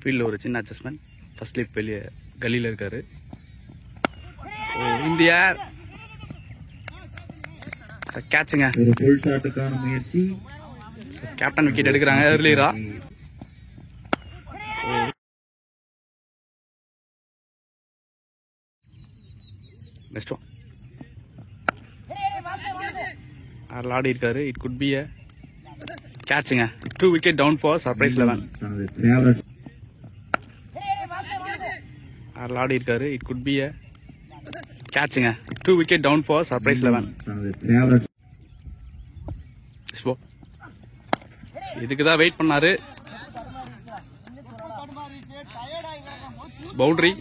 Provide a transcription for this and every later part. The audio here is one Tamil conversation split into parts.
ஃபீல்டில் ஒரு சின்ன அட்ஜஸ்ட்மெண்ட். ஃபர்ஸ்ட் ஸ்லிப் வெளியே கலியில் இருக்காரு. இந்தியா கேட்சுங்க. கேப்டன் விக்கெட் எடுக்கிறாங்க ஏர்லியரா. நெக்ஸ்ட் ஒன் ஆடி இருக்காரு. இட் குட் பி கேட்சுங்க. 2 wicket down for surprise 11. ஆடி இருக்காரு. இட் குட் பி கேட்சுங்க. 2 wicket down for surprise 11. இதுக்கு தான் வெயிட் பண்ணாரு. பவுண்டரி.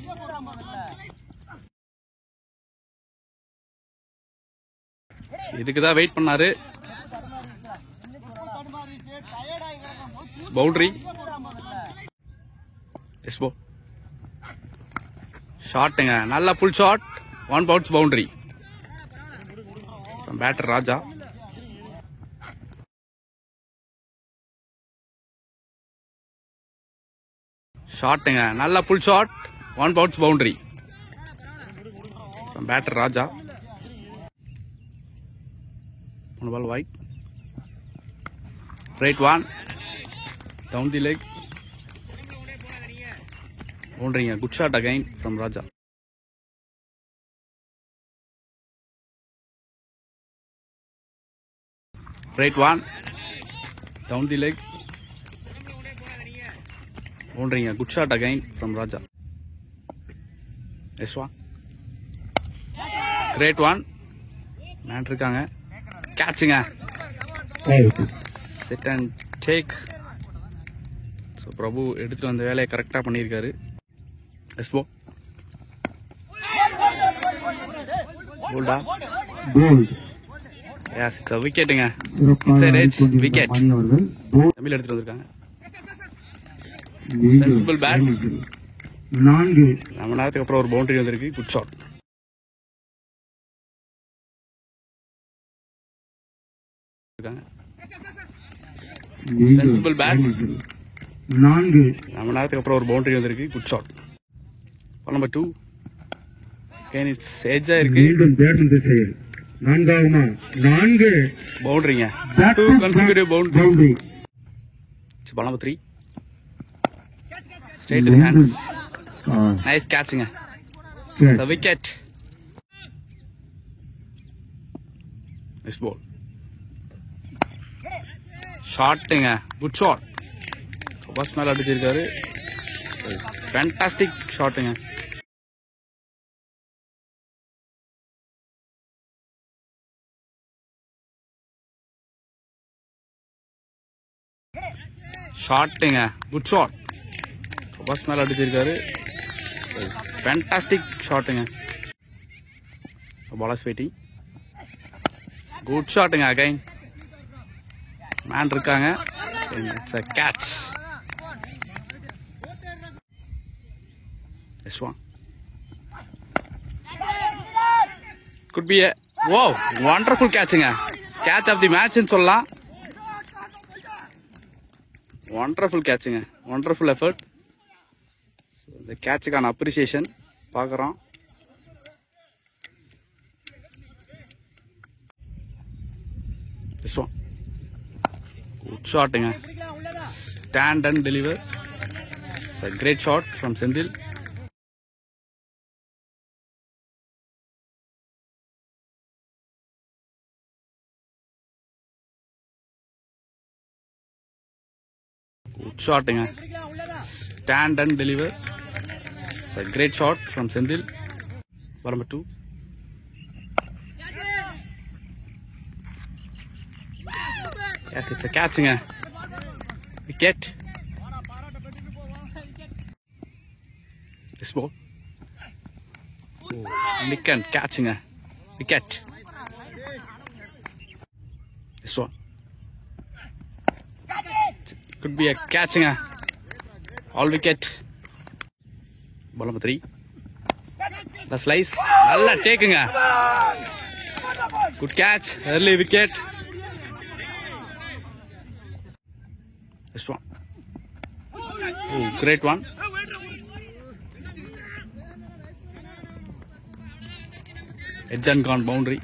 இதுக்கு தான் வெயிட் பண்ணாரு. பவுண்டரி. ஷாட்டுங்க. நல்ல pull shot. 1 bounce boundary. Batter Raja. ஷாட்டுங்க. நல்ல pull shot. 1 bounce boundary. Batter Raja. 1 ball wide. Right one. Down the leg. Boundary. Good shot again from Raja. Right one. Down the leg. Boundary. Good shot again from Raja. This one. Great one. Man இருக்காங்க. Catching. Sit and take. So Prabhu எடுத்துட்டு வந்த வேலையை கரெக்டா பண்ணியிருக்காரு. எஸ்போ போல்டா. எஸ் இட்ஸ் a wicketங்க. Inside edge wicket. தமிழ் எடுத்துட்டு வந்திருக்காங்க. Sensible bad. 4 நம்ம நேரத்துக்கு அப்புறம் ஒரு பவுண்டரி வந்திருக்கு. Good shot. Sensible bad. 4 நம்ம நேரத்துக்கு அப்புறம் ஒரு பவுண்டரி வந்திருக்கு. Good shot. நம்பர் 2 கேன் இட்ஸ் எட்ஜா இருக்கு. பவுண்டரிங்க. 2 consecutive boundary. Ball number 3 straight in hands. Nice கேட்ச்ங்க. It's a wicket. Next ball. ஷாட்டுங்க. Good shot. பஸ் மேல அடிச்சிருக்காரு. ஃபேண்டாஸ்டிக் ஷாட்டுங்க. ஷாட்டுங்க. Good shot. பஸ் மேல அடிச்சிருக்காரு. ஃபேண்டாஸ்டிக் ஷாட்டுங்க. Bowlers waiting. குட் ஷாட்டுங்க அகைன். மேன் இருக்காங்க. It's a catch. This one could be a wow wonderful catching. Catch of the match ன்னு சொல்லலாம். Wonderful catching. Wonderful effort. இந்த கேட்சுக்கான அப்ரிசியேஷன் பார்க்குறோம். This one good shotங்க. Stand and deliver. It's a great shot from Sendil. Good shotங்க. Stand and deliver. It's a great shot from Sendil. Number 2. Yes, it's a catching. Wicket. This ball. Oh, nick and catching. Wicket. This one. Could be a catching. All wicket. Ball number 3. The slice. Alla taking. Good catch. Early wicket. This one. Oh, great one. Edge and gone boundary.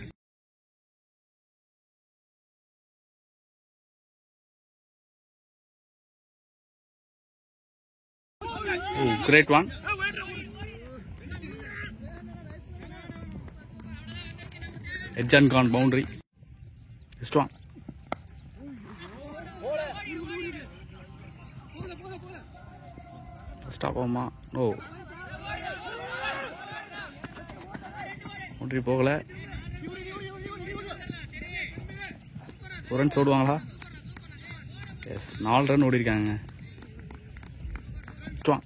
Oh, great one. Edge and gone boundary. Strong. Stop Oma. No. ஒன்றி போகல. ஒரு ரன் ஓடுவாங்களா? எஸ், 4 ரன் ஓடி இருக்காங்க. ஸ்ட்ராங்.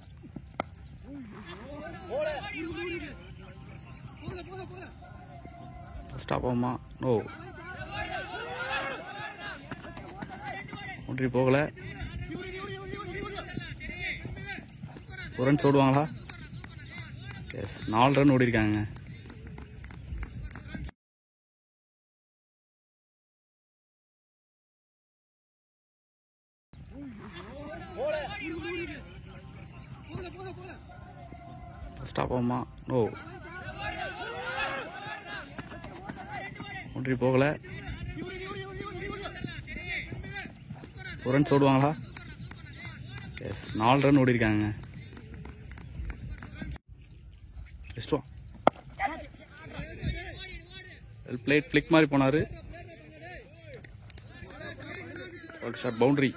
ஸ்டாப் ஆமா. நோ. ஒன்றி போகல. ஒரு ரன் ஓடுவாங்களா? எஸ், 4 ரன் ஓடி இருக்காங்க. ஸ்டாப் ஆமா. நோ. ஒன்றி போகல. ஒரு ரன் ஓடுவாங்களா? எஸ், 4 ரன் ஓடி இருக்காங்க. ஸ்ட்ராங். Well played. ஃபிளிக் மாதிரி போனாரு. Shot boundary.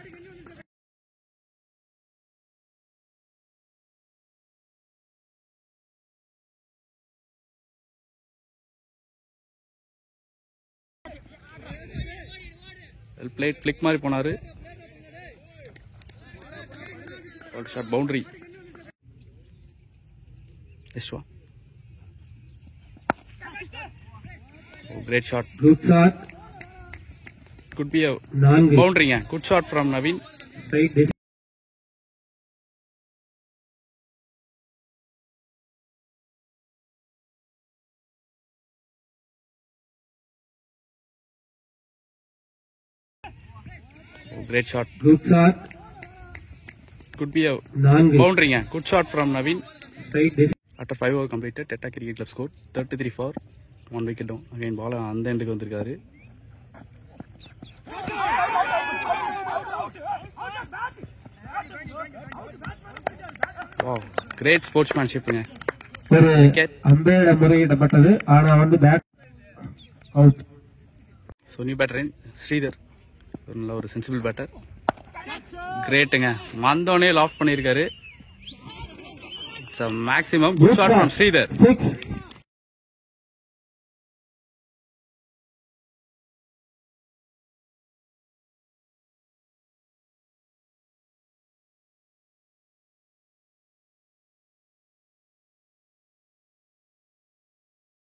Well played. Flick மாதிரி போனாரு. Shot boundary. Strong. Oh, great shot. Good shot. Could be a Non-wicket. boundary. Good shot from Naveen. Right. This Oh, great shot. good shot. Could be a Non-wicket. boundary. Good shot from Naveen. Right. This After 5 overs completed, Tata Cricket Club scored 33 for 1 wicket down. Again, ball அந்த எண்டுக்கு வந்திருக்காரு. Wow, great sportsmanship. ஒரு Wicket. அம்பையர் முறையிடப்பட்டது. ஆனா வந்து bat out. So new batter Sridhar. ஒரு நல்ல ஒரு சென்சிபிள் பேட்டர். கிரேட்டுங்க. மந்தோனே லாக் பண்ணியிருக்காரு. It's a maximum. Good shot from Sridhar. 6.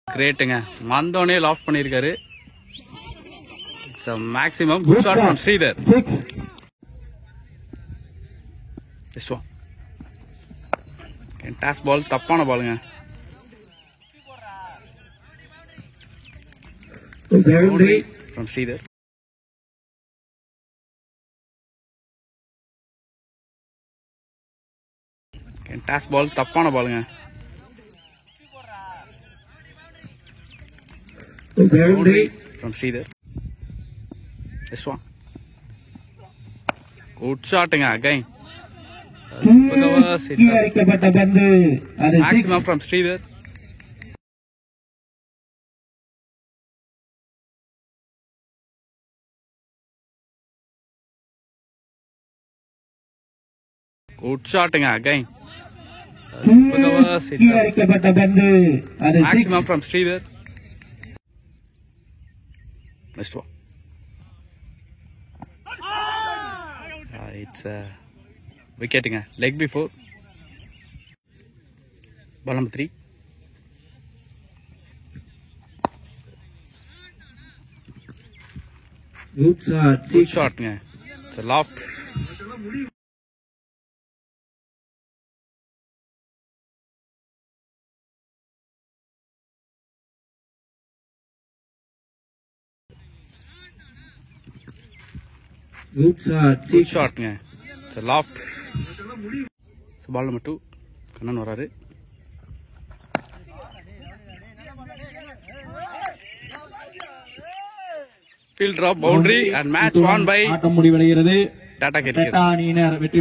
கிரேட்டுங்க. மந்தோனே லாக் பண்ணியிருக்காரு. It's a maximum. Good shot from Sridhar. 6. This one. Toss ball தப்பான பாலுங்க. Boundary. From Sridhar. Toss ball தப்பான பாலுங்க. Boundary. From Sridhar. This one. Good shotங்க again. அடிக்கப்பட்ட பந்து. அது Maximum from Sridhar. Good shotங்க again. அடிக்கப்பட்ட பந்து. அது Maximum from Sridhar. Next one. It's a wicketங்க. Leg before. Ball number 3. good shot. Good shotங்க. It's a loft. Good shot. Good shotங்க. It's a loft. Ball number 2 Kannan வராரு. Field drop boundary and match won by ஆட்டம் முடிவடைகிறது. டாடா கேரிக்கர். டெட்டா அணியினர் வெற்றி